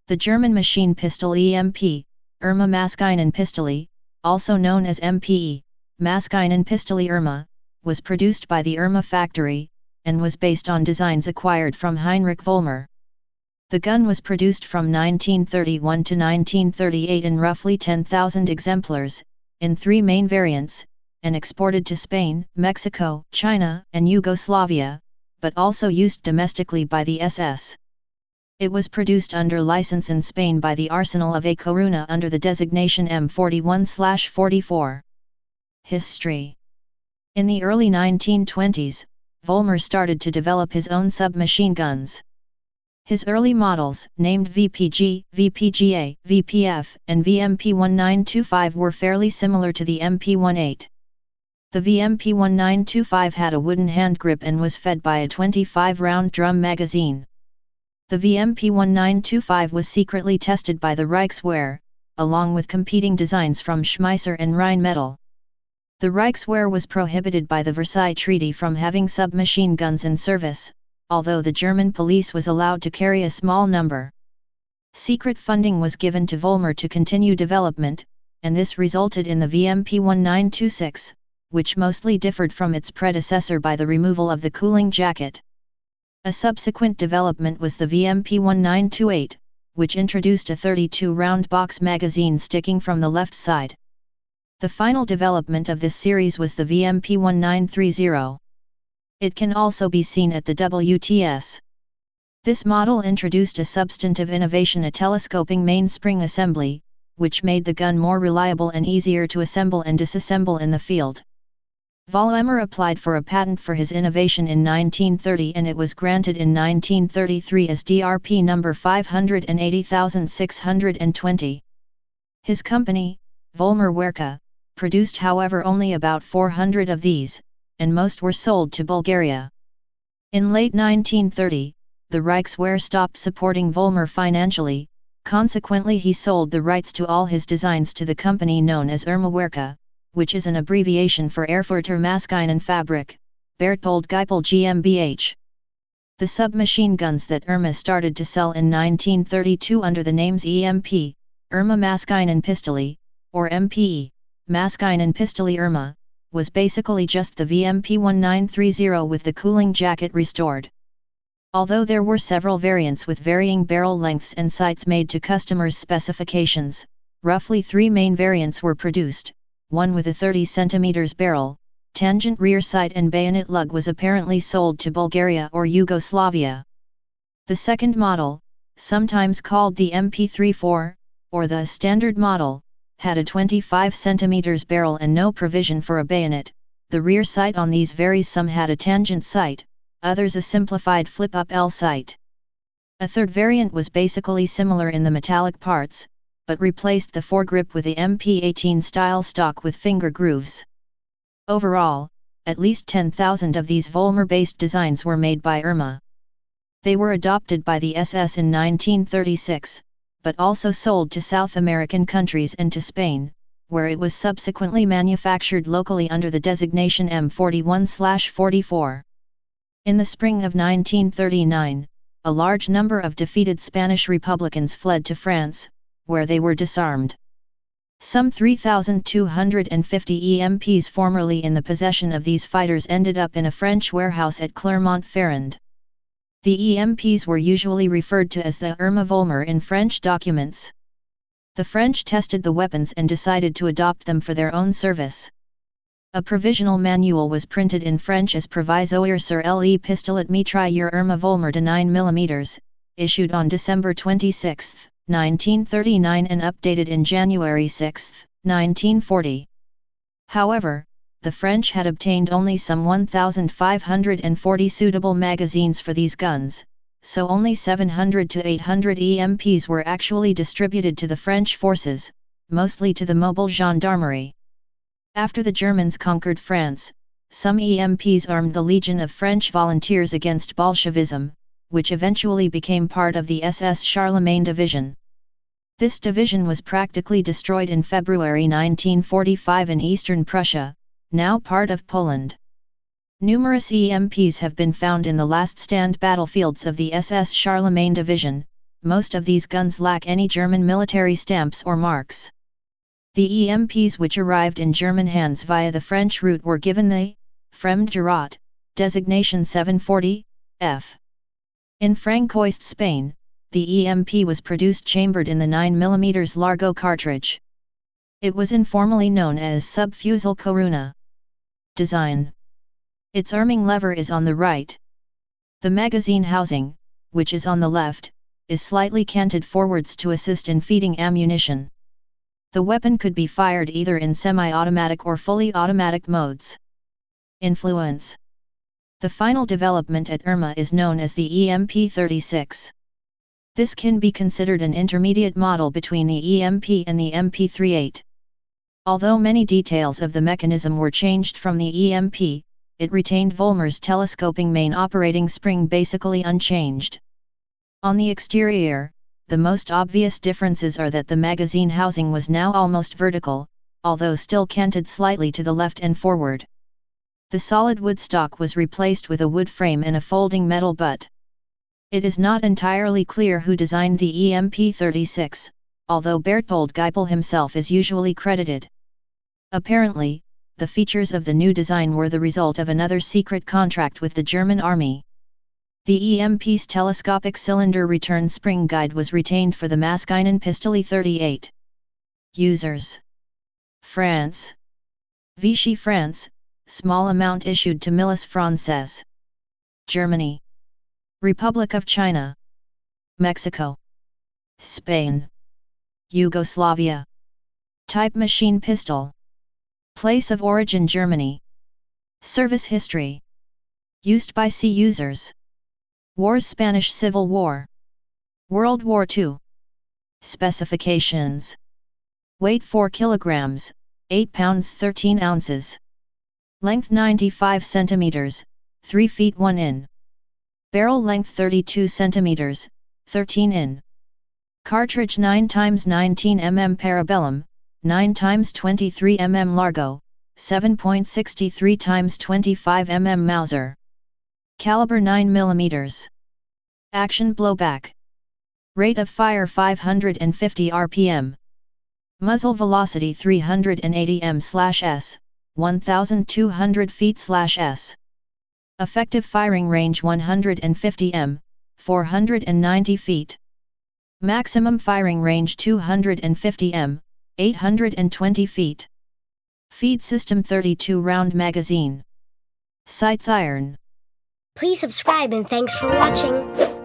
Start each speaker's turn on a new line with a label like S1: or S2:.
S1: The German machine pistol EMP, Erma Maschinenpistole, also known as MPE, Maschinenpistole Erma, was produced by the Erma factory, and was based on designs acquired from Heinrich Vollmer. The gun was produced from 1931 to 1938 in roughly 10,000 exemplars, in 3 main variants, and exported to Spain, Mexico, China, and Yugoslavia, but also used domestically by the SS. It was produced under license in Spain by the Arsenal of A Coruña under the designation M41/44. History. In the early 1920s, Vollmer started to develop his own submachine guns. His early models, named VPG, VPGA, VPF, and VMP1925 were fairly similar to the MP18. The VMP1925 had a wooden hand grip and was fed by a 25-round drum magazine. The VMP1925 was secretly tested by the Reichswehr, along with competing designs from Schmeisser and Rheinmetall. The Reichswehr was prohibited by the Versailles Treaty from having submachine guns in service, although the German police was allowed to carry a small number. Secret funding was given to Vollmer to continue development, and this resulted in the VMP1926, which mostly differed from its predecessor by the removal of the cooling jacket. A subsequent development was the VMP1928, which introduced a 32-round box magazine sticking from the left side. The final development of this series was the VMP1930. It can also be seen at the WTS. This model introduced a substantive innovation, a telescoping mainspring assembly, which made the gun more reliable and easier to assemble and disassemble in the field. Vollmer applied for a patent for his innovation in 1930 and it was granted in 1933 as DRP number 580620. His company, Vollmer Werke, produced however only about 400 of these, and most were sold to Bulgaria. In late 1930, the Reichswehr stopped supporting Vollmer financially, consequently he sold the rights to all his designs to the company known as Erma Werke, which is an abbreviation for Erfurter Maschinenfabrik, Berthold Geipel GmbH. The submachine guns that Erma started to sell in 1932 under the names EMP, Erma Maschinenpistole, or MPE, Maschinenpistole Erma, was basically just the VMP1930 with the cooling jacket restored. Although there were several variants with varying barrel lengths and sights made to customers' specifications, roughly 3 main variants were produced. One with a 30 cm barrel, tangent rear sight and bayonet lug was apparently sold to Bulgaria or Yugoslavia. The second model, sometimes called the MP34, or the standard model, had a 25 cm barrel and no provision for a bayonet. The rear sight on these varies, some had a tangent sight, others a simplified flip-up L sight. A third variant was basically similar in the metallic parts, but replaced the foregrip with the MP18 style stock with finger grooves. Overall, at least 10,000 of these Vollmer-based designs were made by Erma. They were adopted by the SS in 1936, but also sold to South American countries and to Spain, where it was subsequently manufactured locally under the designation M41/44. In the spring of 1939, a large number of defeated Spanish Republicans fled to France, where they were disarmed. Some 3,250 EMPs formerly in the possession of these fighters ended up in a French warehouse at Clermont-Ferrand. The EMPs were usually referred to as the Erma Vollmer in French documents. The French tested the weapons and decided to adopt them for their own service. A provisional manual was printed in French as Provisoire sur le pistolet mitrailleur Erma Vollmer de 9 mm, issued on December 26, 1939 and updated in January 6, 1940. However, the French had obtained only some 1,540 suitable magazines for these guns, so only 700 to 800 EMPs were actually distributed to the French forces, mostly to the mobile gendarmerie. After the Germans conquered France, some EMPs armed the Legion of French Volunteers against Bolshevism, which eventually became part of the SS Charlemagne Division. This division was practically destroyed in February 1945 in eastern Prussia, now part of Poland. Numerous EMPs have been found in the last stand battlefields of the SS Charlemagne Division, most of these guns lack any German military stamps or marks. The EMPs which arrived in German hands via the French route were given the Fremdgerät designation 740 F. In Francoist Spain, the EMP was produced chambered in the 9mm Largo cartridge. It was informally known as subfusil corona. Design. Its arming lever is on the right. The magazine housing, which is on the left, is slightly canted forwards to assist in feeding ammunition. The weapon could be fired either in semi-automatic or fully automatic modes. Influence. The final development at Erma is known as the EMP-36. This can be considered an intermediate model between the EMP and the MP-38. Although many details of the mechanism were changed from the EMP, it retained Vollmer's telescoping main operating spring basically unchanged. On the exterior, the most obvious differences are that the magazine housing was now almost vertical, although still canted slightly to the left and forward. The solid wood stock was replaced with a wood frame and a folding metal butt. It is not entirely clear who designed the EMP-36, although Berthold Geipel himself is usually credited. Apparently, the features of the new design were the result of another secret contract with the German army. The EMP's telescopic cylinder return spring guide was retained for the Maschinen Pistole 38. Users. France. Vichy France, small amount issued to Milice Française. Germany. Republic of China. Mexico. Spain. Yugoslavia. Type machine pistol. Place of origin Germany. Service history. Used by C users. Wars Spanish Civil War. World War II. Specifications. Weight 4 kilograms, 8 pounds 13 ounces. Length 95 centimeters, 3 feet 1 in. Barrel length 32 centimeters, 13 in. Cartridge 9 x 19 mm Parabellum, 9 x 23 mm Largo, 7.63 x 25 mm Mauser. Caliber 9 mm. Action blowback. Rate of fire 550 rpm. Muzzle velocity 380 m/s, 1200 feet/s. Effective firing range 150 m, 490 feet. Maximum firing range 250 m, 820 feet. Feed system 32 round magazine. Sights iron.
S2: Please subscribe and thanks for watching.